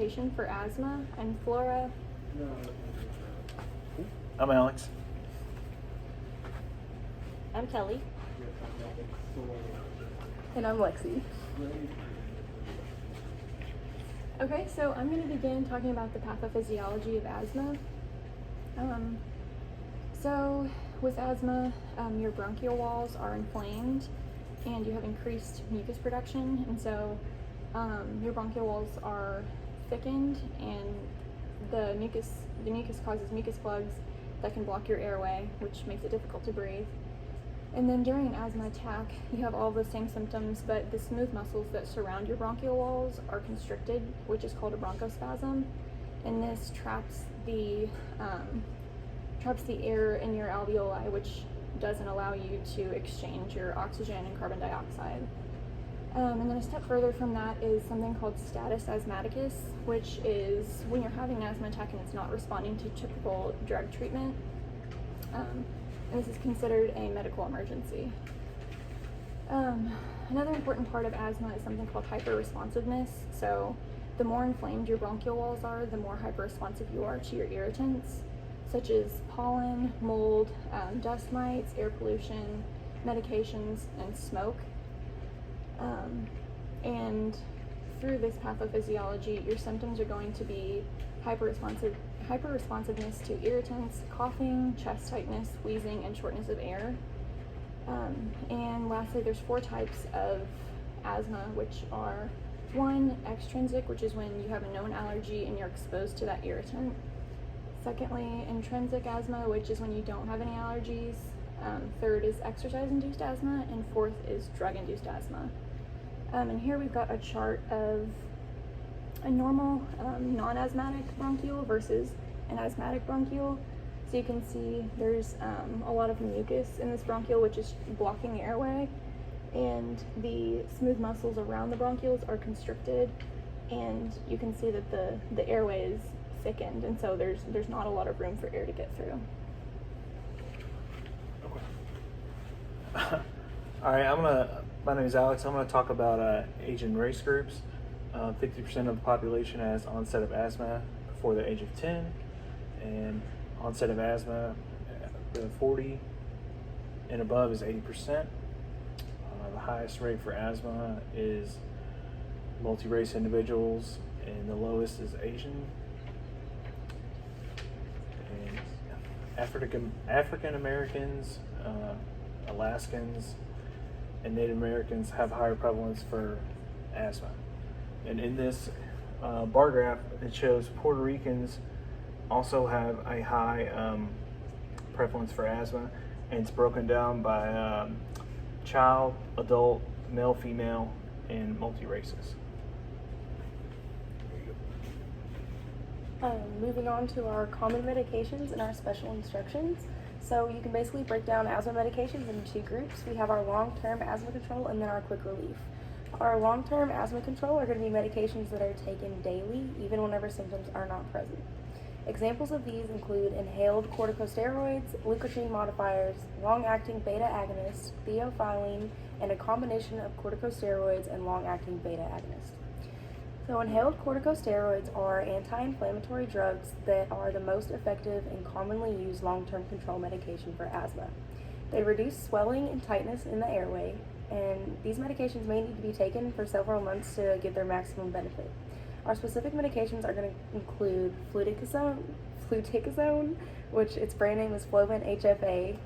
Presentation for Asthma. I'm Flora. I'm Alex. I'm Kelly. And I'm Lexi. Okay, so I'm going to begin talking about the pathophysiology of asthma. So with asthma, your bronchial walls are inflamed and you have increased mucus production, and so your bronchial walls are thickened, and the mucus causes mucus plugs that can block your airway, which makes it difficult to breathe. And then during an asthma attack, you have all the same symptoms, but the smooth muscles that surround your bronchial walls are constricted, which is called a bronchospasm, and this traps the air in your alveoli, which doesn't allow you to exchange your oxygen and carbon dioxide. And then a step further from that is something called status asthmaticus, which is when you're having an asthma attack and it's not responding to typical drug treatment. And this is considered a medical emergency. Another important part of asthma is something called hyperresponsiveness. So the more inflamed your bronchial walls are, the more hyperresponsive you are to your irritants, such as pollen, mold, dust mites, air pollution, medications, and smoke. And through this pathophysiology, your symptoms are going to be hyperresponsiveness to irritants, coughing, chest tightness, wheezing, and shortness of air. And lastly, there's 4 types of asthma, which are 1, extrinsic, which is when you have a known allergy and you're exposed to that irritant. Secondly, intrinsic asthma, which is when you don't have any allergies. Third is exercise-induced asthma, and 4th is drug-induced asthma. And here we've got a chart of a normal non-asthmatic bronchiole versus an asthmatic bronchiole. So you can see there's a lot of mucus in this bronchiole, which is blocking the airway, and the smooth muscles around the bronchioles are constricted, and you can see that the airway is thickened, and so there's not a lot of room for air to get through. Okay. All right, my name is Alex. I'm going to talk about age and race groups. 50% of the population has onset of asthma before the age of 10, and onset of asthma the 40 and above is 80%. The highest rate for asthma is multi-race individuals, and the lowest is Asian. And African Americans, Alaskans, and Native Americans have higher prevalence for asthma. And in this bar graph, it shows Puerto Ricans also have a high prevalence for asthma, and it's broken down by child, adult, male, female, and multi-races. Moving on to our common medications and our special instructions. So you can basically break down asthma medications into 2 groups. We have our long-term asthma control and then our quick relief. Our long-term asthma control are going to be medications that are taken daily, even whenever symptoms are not present. Examples of these include inhaled corticosteroids, leukotriene modifiers, long-acting beta agonists, theophylline, and a combination of corticosteroids and long-acting beta agonists. So inhaled corticosteroids are anti-inflammatory drugs that are the most effective and commonly used long-term control medication for asthma. They reduce swelling and tightness in the airway, and these medications may need to be taken for several months to give their maximum benefit. Our specific medications are going to include fluticasone, which its brand name is Flovent HFA,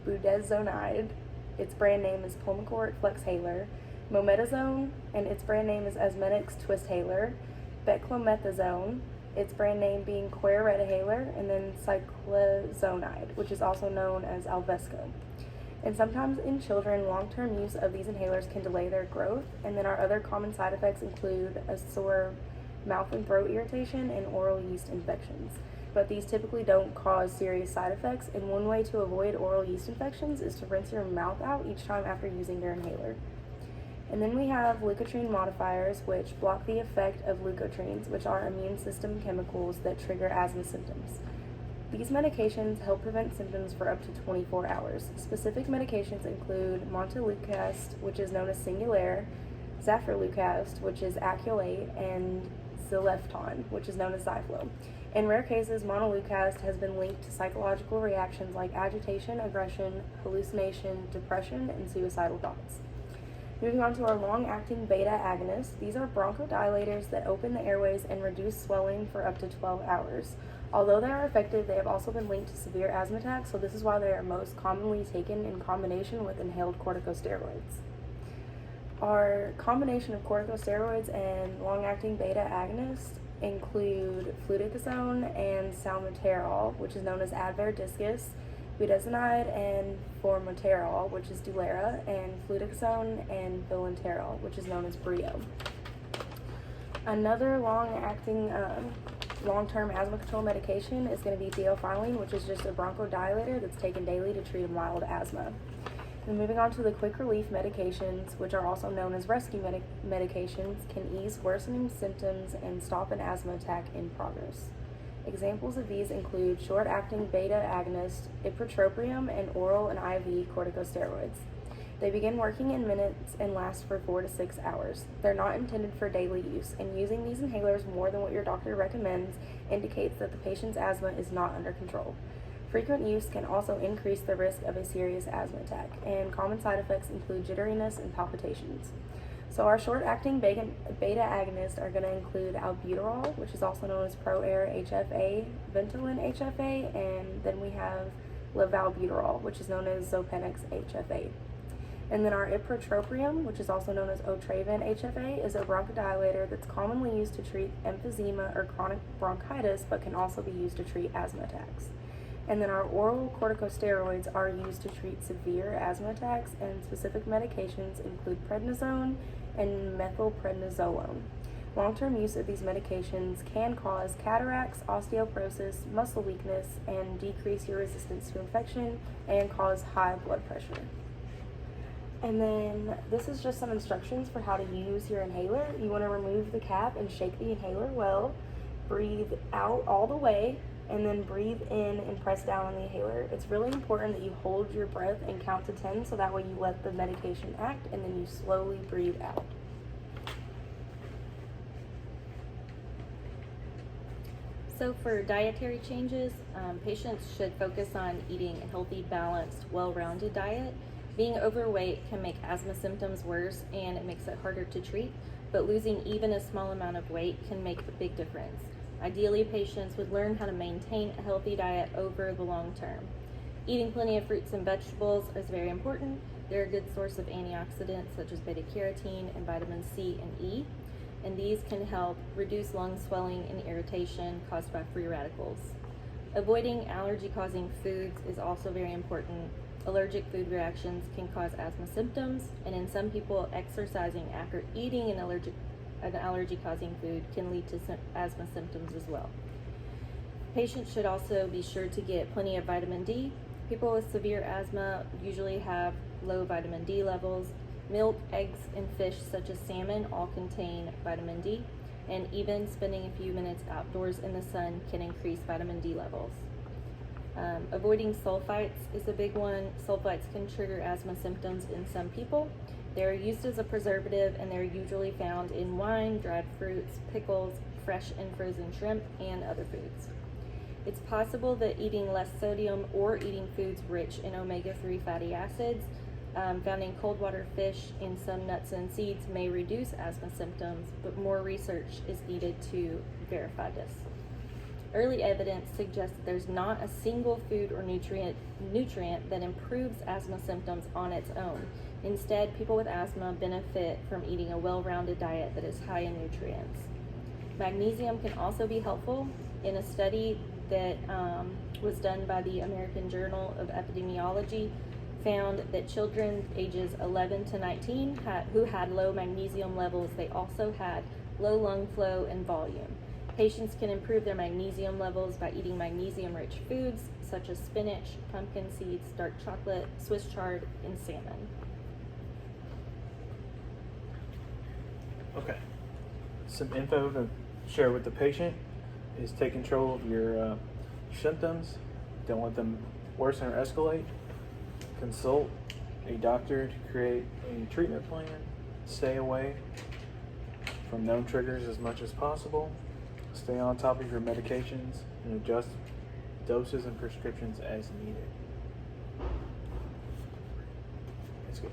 budesonide, its brand name is Pulmicort Flexhaler, mometasone, and its brand name is Asmenix Twisthaler, beclomethasone, its brand name being Queretahaler, and then cyclozonide, which is also known as Alvesco. And sometimes in children, long-term use of these inhalers can delay their growth, and then our other common side effects include a sore mouth and throat irritation and oral yeast infections. But these typically don't cause serious side effects, and one way to avoid oral yeast infections is to rinse your mouth out each time after using your inhaler. And then we have leukotriene modifiers, which block the effect of leukotrienes, which are immune system chemicals that trigger asthma symptoms. These medications help prevent symptoms for up to 24 hours. Specific medications include montelukast, which is known as Singulair, zafirlukast, which is Aculate, and Xylefton, which is known as Zyflo. In rare cases, montelukast has been linked to psychological reactions like agitation, aggression, hallucination, depression, and suicidal thoughts. Moving on to our long-acting beta agonists, these are bronchodilators that open the airways and reduce swelling for up to 12 hours. Although they are effective, they have also been linked to severe asthma attacks, so this is why they are most commonly taken in combination with inhaled corticosteroids. Our combination of corticosteroids and long-acting beta agonists include fluticasone and salmeterol, which is known as Advair Discus, budesonide and formoterol, which is Dulera, and fluticasone and bilanterol, which is known as Brio. Another long-acting long-term asthma control medication is going to be theophylline, which is just a bronchodilator that's taken daily to treat mild asthma. And moving on to the quick relief medications, which are also known as rescue medications, can ease worsening symptoms and stop an asthma attack in progress. Examples of these include short-acting beta agonists, ipratropium, and oral and IV corticosteroids. They begin working in minutes and last for 4 to 6 hours. They're not intended for daily use, and using these inhalers more than what your doctor recommends indicates that the patient's asthma is not under control. Frequent use can also increase the risk of a serious asthma attack, and common side effects include jitteriness and palpitations. So our short-acting beta agonists are going to include albuterol, which is also known as ProAir HFA, Ventolin HFA, and then we have levalbuterol, which is known as Zopenex HFA. And then our ipratropium, which is also known as Otraven HFA, is a bronchodilator that's commonly used to treat emphysema or chronic bronchitis, but can also be used to treat asthma attacks. And then our oral corticosteroids are used to treat severe asthma attacks, and specific medications include prednisone and methylprednisolone. Long-term use of these medications can cause cataracts, osteoporosis, muscle weakness, and decrease your resistance to infection and cause high blood pressure. And then this is just some instructions for how to use your inhaler. You want to remove the cap and shake the inhaler well. Breathe out all the way, and then breathe in and press down on the inhaler. It's really important that you hold your breath and count to 10, so that way you let the medication act and then you slowly breathe out. So for dietary changes, patients should focus on eating a healthy, balanced, well-rounded diet. Being overweight can make asthma symptoms worse and it makes it harder to treat, but losing even a small amount of weight can make a big difference. Ideally, patients would learn how to maintain a healthy diet over the long term. Eating plenty of fruits and vegetables is very important. They're a good source of antioxidants such as beta-carotene and vitamin C and E, and these can help reduce lung swelling and irritation caused by free radicals. Avoiding allergy-causing foods is also very important. Allergic food reactions can cause asthma symptoms, and in some people, exercising after eating an allergy-causing food can lead to asthma symptoms as well. Patients should also be sure to get plenty of vitamin D. People with severe asthma usually have low vitamin D levels. Milk, eggs, and fish such as salmon all contain vitamin D, and even spending a few minutes outdoors in the sun can increase vitamin D levels. Avoiding sulfites is a big one. Sulfites can trigger asthma symptoms in some people. They're used as a preservative, and they're usually found in wine, dried fruits, pickles, fresh and frozen shrimp, and other foods. It's possible that eating less sodium or eating foods rich in omega-3 fatty acids found in cold water fish and some nuts and seeds may reduce asthma symptoms, but more research is needed to verify this. Early evidence suggests that there's not a single food or nutrient that improves asthma symptoms on its own. Instead, people with asthma benefit from eating a well-rounded diet that is high in nutrients. Magnesium can also be helpful. In a study that was done by the American Journal of Epidemiology, found that children ages 11 to 19 who had low magnesium levels, they also had low lung flow and volume. Patients can improve their magnesium levels by eating magnesium-rich foods such as spinach, pumpkin seeds, dark chocolate, Swiss chard, and salmon. Okay. Some info to share with the patient is take control of your symptoms. Don't let them worsen or escalate. Consult a doctor to create a treatment plan. Stay away from known triggers as much as possible. Stay on top of your medications and adjust doses and prescriptions as needed. That's good.